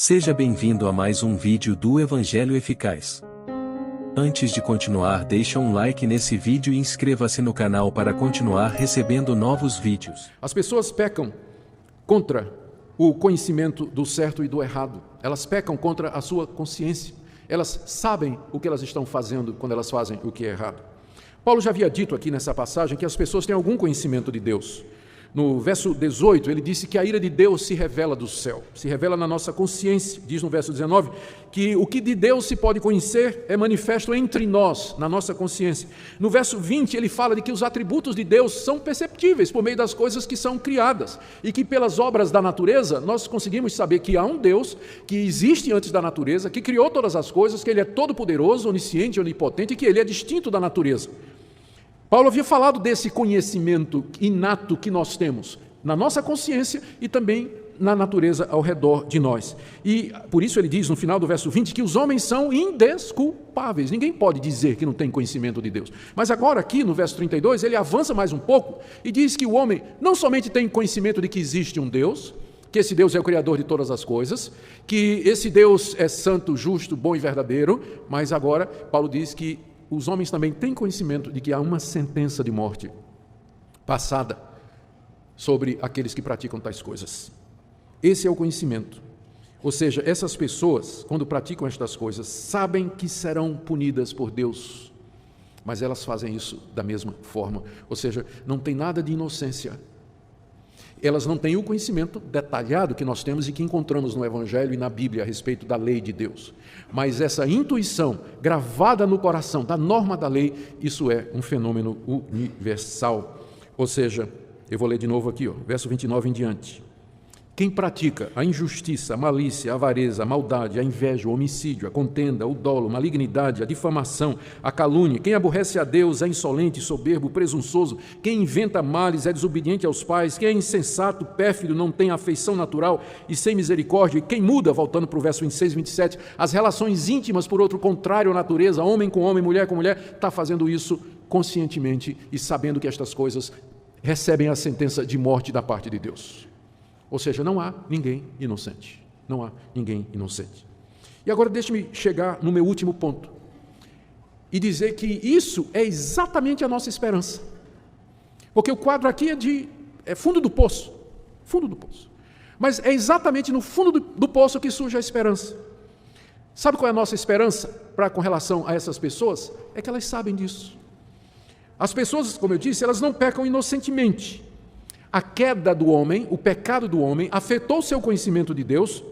Seja bem-vindo a mais um vídeo do Evangelho Eficaz. Antes de continuar, deixa um like nesse vídeo e inscreva-se no canal para continuar recebendo novos vídeos. As pessoas pecam contra o conhecimento do certo e do errado. Elas pecam contra a sua consciência. Elas sabem o que elas estão fazendo quando elas fazem o que é errado. Paulo já havia dito aqui nessa passagem que as pessoas têm algum conhecimento de Deus. No verso 18, ele disse que a ira de Deus se revela do céu, se revela na nossa consciência. Diz no verso 19 que o que de Deus se pode conhecer é manifesto entre nós, na nossa consciência. No verso 20, ele fala de que os atributos de Deus são perceptíveis por meio das coisas que são criadas e que pelas obras da natureza nós conseguimos saber que há um Deus que existe antes da natureza, que criou todas as coisas, que Ele é todo-poderoso, onisciente, onipotente e que Ele é distinto da natureza. Paulo havia falado desse conhecimento inato que nós temos na nossa consciência e também na natureza ao redor de nós. E por isso ele diz no final do verso 20 que os homens são indesculpáveis. Ninguém pode dizer que não tem conhecimento de Deus. Mas agora aqui no verso 32 ele avança mais um pouco e diz que o homem não somente tem conhecimento de que existe um Deus, que esse Deus é o Criador de todas as coisas, que esse Deus é santo, justo, bom e verdadeiro, mas agora Paulo diz que os homens também têm conhecimento de que há uma sentença de morte passada sobre aqueles que praticam tais coisas. Esse é o conhecimento. Ou seja, essas pessoas, quando praticam estas coisas, sabem que serão punidas por Deus, mas elas fazem isso da mesma forma. Ou seja, não tem nada de inocência. Elas não têm o conhecimento detalhado que nós temos e que encontramos no Evangelho e na Bíblia a respeito da lei de Deus. Mas essa intuição gravada no coração da norma da lei, isso é um fenômeno universal. Ou seja, eu vou ler de novo aqui, verso 29 em diante. Quem pratica a injustiça, a malícia, a avareza, a maldade, a inveja, o homicídio, a contenda, o dolo, a malignidade, a difamação, a calúnia, quem aborrece a Deus é insolente, soberbo, presunçoso, quem inventa males é desobediente aos pais, quem é insensato, pérfido, não tem afeição natural e sem misericórdia, e quem muda, voltando para o verso 26 e 27, as relações íntimas por outro contrário à natureza, homem com homem, mulher com mulher, está fazendo isso conscientemente e sabendo que estas coisas recebem a sentença de morte da parte de Deus. Ou seja, não há ninguém inocente. Não há ninguém inocente. E agora deixe-me chegar no meu último ponto e dizer que isso é exatamente a nossa esperança. Porque o quadro aqui é fundo do poço. Fundo do poço. Mas é exatamente no fundo do poço que surge a esperança. Sabe qual é a nossa esperança com relação a essas pessoas? É que elas sabem disso. As pessoas, como eu disse, elas não pecam inocentemente. A queda do homem, o pecado do homem, afetou o seu conhecimento de Deus,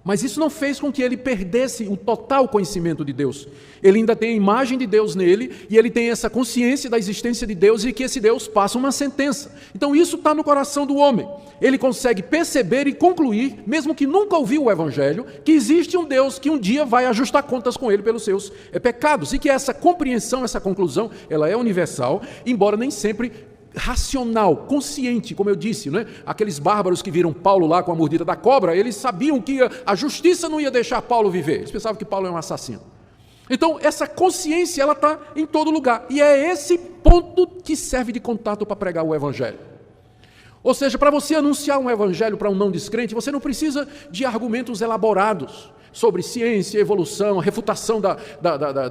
mas isso não fez com que ele perdesse o total conhecimento de Deus. Ele ainda tem a imagem de Deus nele, e ele tem essa consciência da existência de Deus e que esse Deus passa uma sentença. Então isso está no coração do homem. Ele consegue perceber e concluir, mesmo que nunca ouviu o Evangelho, que existe um Deus que um dia vai ajustar contas com ele pelos seus pecados. E que essa compreensão, essa conclusão, ela é universal, embora nem sempre racional, consciente, como eu disse, né? Aqueles bárbaros que viram Paulo lá com a mordida da cobra, eles sabiam que a justiça não ia deixar Paulo viver, eles pensavam que Paulo é um assassino. Então, essa consciência, ela está em todo lugar, e é esse ponto que serve de contato para pregar o Evangelho. Ou seja, para você anunciar um Evangelho para um não descrente, você não precisa de argumentos elaborados sobre ciência, evolução, refutação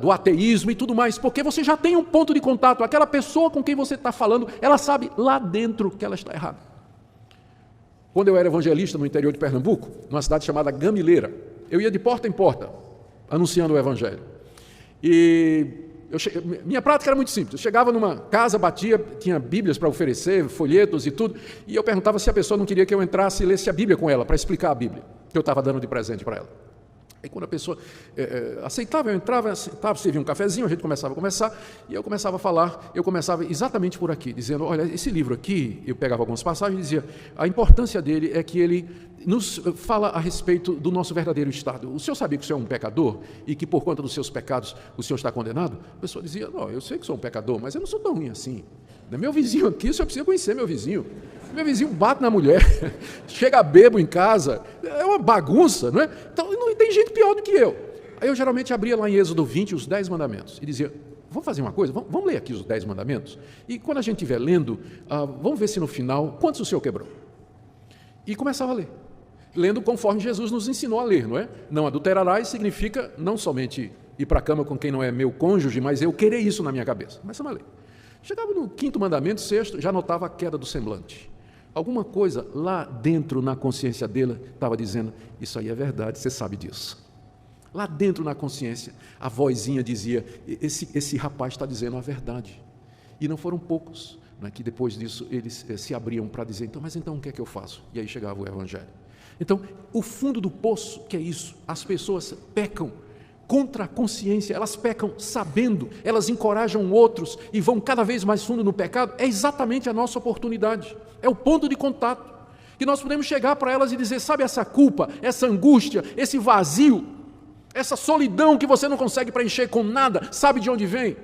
do ateísmo e tudo mais, porque você já tem um ponto de contato. Aquela pessoa com quem você está falando, ela sabe lá dentro que ela está errada. Quando eu era evangelista no interior de Pernambuco, numa cidade chamada Gamileira, eu ia de porta em porta, anunciando o Evangelho. E minha prática era muito simples. Eu chegava numa casa, batia, tinha bíblias para oferecer, folhetos e tudo, e eu perguntava se a pessoa não queria que eu entrasse e lesse a Bíblia com ela, para explicar a Bíblia, que eu estava dando de presente para ela. Aí quando a pessoa aceitava, eu entrava, servia um cafezinho, a gente começava a conversar, e eu começava a falar, eu começava exatamente por aqui, dizendo, olha, esse livro aqui, eu pegava algumas passagens e dizia, a importância dele é que ele nos fala a respeito do nosso verdadeiro estado. O senhor sabia que o senhor é um pecador e que por conta dos seus pecados o senhor está condenado? A pessoa dizia, não, eu sei que sou um pecador, mas eu não sou tão ruim assim. Meu vizinho aqui, o senhor precisa conhecer meu vizinho. Meu vizinho bate na mulher, chega bêbado em casa, é uma bagunça, não é? Então, não tem gente pior do que eu. Aí eu geralmente abria lá em Êxodo 20 os 10 mandamentos e dizia, vamos fazer uma coisa, vamos ler aqui os 10 mandamentos? E quando a gente estiver lendo, vamos ver se no final, quantos o senhor quebrou? E começava a ler. lendo conforme Jesus nos ensinou a ler, não é? Não adulterarás significa não somente ir para a cama com quem não é meu cônjuge, mas eu querer isso na minha cabeça. Começamos a ler. Chegava no 5º mandamento, 6º, já notava a queda do semblante. Alguma coisa lá dentro na consciência dele estava dizendo, isso aí é verdade, você sabe disso. Lá dentro na consciência, a vozinha dizia, esse rapaz está dizendo a verdade. E não foram poucos, né, que depois disso eles se abriam para dizer, mas então o que é que eu faço? E aí chegava o Evangelho. Então, o fundo do poço, que é isso, as pessoas pecam contra a consciência, elas pecam sabendo, elas encorajam outros e vão cada vez mais fundo no pecado, é exatamente a nossa oportunidade, é o ponto de contato, que nós podemos chegar para elas e dizer, sabe essa culpa, essa angústia, esse vazio, essa solidão que você não consegue preencher com nada, sabe de onde vem?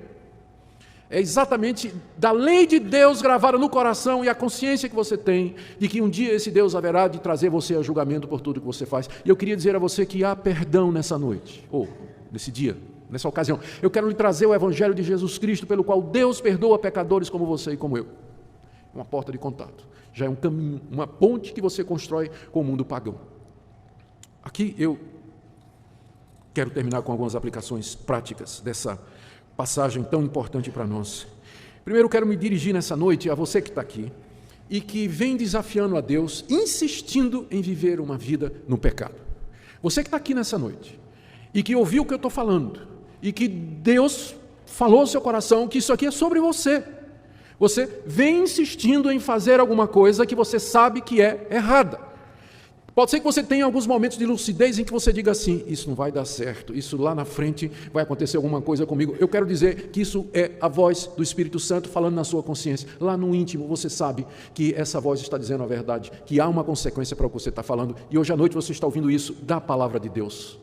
É exatamente da lei de Deus gravada no coração e a consciência que você tem de que um dia esse Deus haverá de trazer você a julgamento por tudo que você faz. E eu queria dizer a você que há perdão nessa noite, ou nesse dia, nessa ocasião. Eu quero lhe trazer o Evangelho de Jesus Cristo, pelo qual Deus perdoa pecadores como você e como eu. Uma porta de contato. Já é um caminho, uma ponte que você constrói com o mundo pagão. Aqui eu quero terminar com algumas aplicações práticas dessa passagem tão importante para nós. Primeiro, quero me dirigir nessa noite a você que está aqui e que vem desafiando a Deus, insistindo em viver uma vida no pecado. Você que está aqui nessa noite e que ouviu o que eu estou falando e que Deus falou ao seu coração que isso aqui é sobre você. Você vem insistindo em fazer alguma coisa que você sabe que é errada. Pode ser que você tenha alguns momentos de lucidez em que você diga assim, isso não vai dar certo, isso lá na frente vai acontecer alguma coisa comigo. Eu quero dizer que isso é a voz do Espírito Santo falando na sua consciência. Lá no íntimo você sabe que essa voz está dizendo a verdade, que há uma consequência para o que você está falando. E hoje à noite você está ouvindo isso da palavra de Deus.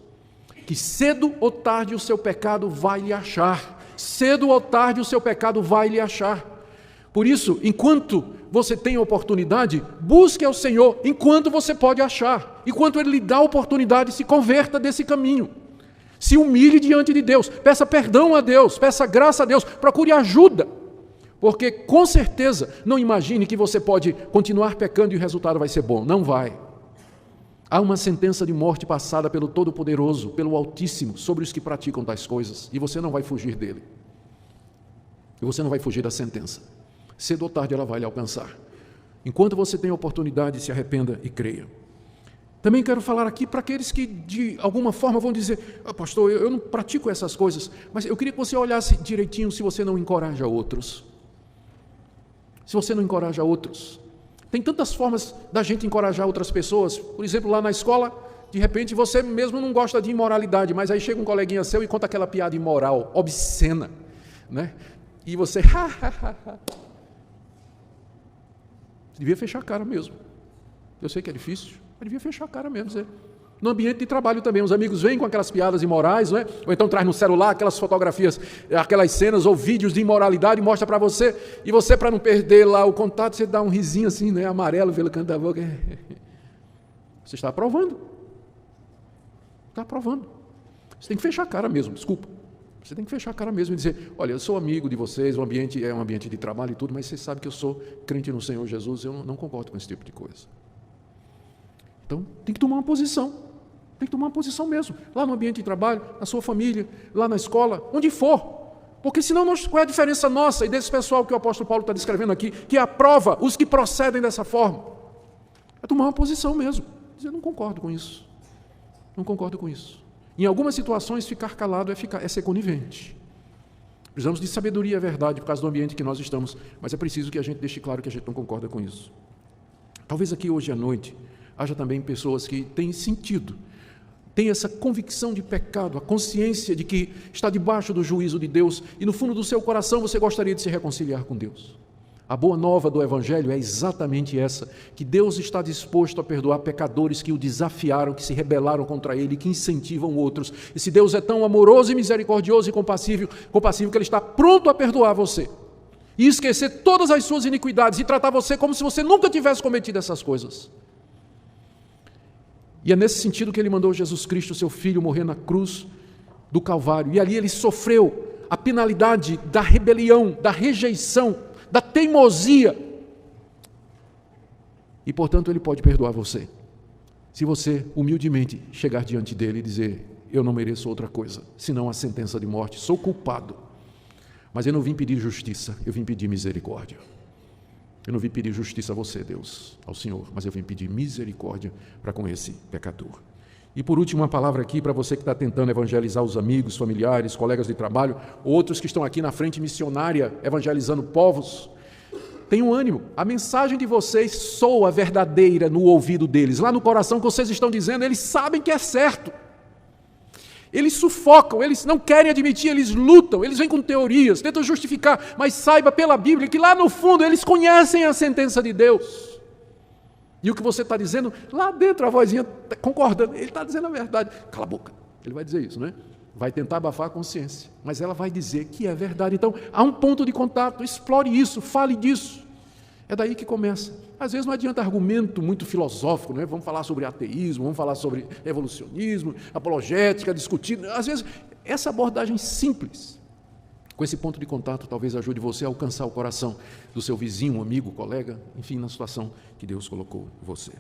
Que cedo ou tarde o seu pecado vai lhe achar. Cedo ou tarde o seu pecado vai lhe achar. Por isso, enquanto você tem a oportunidade, busque ao Senhor enquanto você pode achar. Enquanto Ele lhe dá a oportunidade, se converta desse caminho. Se humilhe diante de Deus, peça perdão a Deus, peça graça a Deus, procure ajuda. Porque, com certeza, não imagine que você pode continuar pecando e o resultado vai ser bom. Não vai. Há uma sentença de morte passada pelo Todo-Poderoso, pelo Altíssimo, sobre os que praticam tais coisas. E você não vai fugir dele. E você não vai fugir da sentença. Cedo ou tarde ela vai lhe alcançar. Enquanto você tem a oportunidade, se arrependa e creia. Também quero falar aqui para aqueles que de alguma forma vão dizer, pastor, eu não pratico essas coisas, mas eu queria que você olhasse direitinho se você não encoraja outros. Se você não encoraja outros. Tem tantas formas da gente encorajar outras pessoas. Por exemplo, lá na escola, de repente você mesmo não gosta de imoralidade, mas aí chega um coleguinha seu e conta aquela piada imoral, obscena, né? E você, devia fechar a cara mesmo. Eu sei que é difícil, mas devia fechar a cara mesmo. No ambiente de trabalho também, os amigos vêm com aquelas piadas imorais, não é? Ou então traz no celular aquelas fotografias, aquelas cenas ou vídeos de imoralidade e mostra para você, e você, para não perder lá o contato, você dá um risinho assim, né, amarelo pelo canto da boca. Você está aprovando. Está aprovando. Você tem que fechar a cara mesmo, desculpa. Você tem que fechar a cara mesmo e dizer, olha, eu sou amigo de vocês, o ambiente é um ambiente de trabalho e tudo, mas você sabe que eu sou crente no Senhor Jesus, eu não concordo com esse tipo de coisa. Então, tem que tomar uma posição. Tem que tomar uma posição mesmo. Lá no ambiente de trabalho, na sua família, lá na escola, onde for. Porque senão, qual é a diferença nossa e desse pessoal que o apóstolo Paulo está descrevendo aqui, que aprova os que procedem dessa forma? É tomar uma posição mesmo. Dizer, não concordo com isso. Não concordo com isso. Em algumas situações, ficar calado é ser conivente. Precisamos de sabedoria e verdade por causa do ambiente que nós estamos, mas é preciso que a gente deixe claro que a gente não concorda com isso. Talvez aqui hoje à noite haja também pessoas que têm sentido, têm essa convicção de pecado, a consciência de que está debaixo do juízo de Deus e no fundo do seu coração você gostaria de se reconciliar com Deus. A boa nova do Evangelho é exatamente essa, que Deus está disposto a perdoar pecadores que o desafiaram, que se rebelaram contra Ele, que incentivam outros. Esse Deus é tão amoroso e misericordioso e compassivo que Ele está pronto a perdoar você. E esquecer todas as suas iniquidades e tratar você como se você nunca tivesse cometido essas coisas. E é nesse sentido que Ele mandou Jesus Cristo, seu Filho, morrer na cruz do Calvário. E ali Ele sofreu a penalidade da rebelião, da rejeição, da teimosia, e portanto Ele pode perdoar você. Se você humildemente chegar diante dele e dizer: eu não mereço outra coisa, senão a sentença de morte, sou culpado, mas eu não vim pedir justiça, eu vim pedir misericórdia. Eu não vim pedir justiça a você, Deus, ao Senhor, mas eu vim pedir misericórdia para com esse pecador. E por último, uma palavra aqui para você que está tentando evangelizar os amigos, familiares, colegas de trabalho, outros que estão aqui na frente missionária, evangelizando povos. Tenham ânimo, a mensagem de vocês soa verdadeira no ouvido deles, lá no coração que vocês estão dizendo, eles sabem que é certo. Eles sufocam, eles não querem admitir, eles lutam, eles vêm com teorias, tentam justificar, mas saiba pela Bíblia que lá no fundo eles conhecem a sentença de Deus. E o que você está dizendo, lá dentro a vozinha está concordando, ele está dizendo a verdade. Cala a boca, ele vai dizer isso, né? Vai tentar abafar a consciência, mas ela vai dizer que é verdade. Então, há um ponto de contato, explore isso, fale disso. É daí que começa. Às vezes não adianta argumento muito filosófico, né? Vamos falar sobre ateísmo, vamos falar sobre evolucionismo, apologética, discutir. Às vezes, essa abordagem simples, com esse ponto de contato, talvez ajude você a alcançar o coração do seu vizinho, amigo, colega, enfim, na situação que Deus colocou você.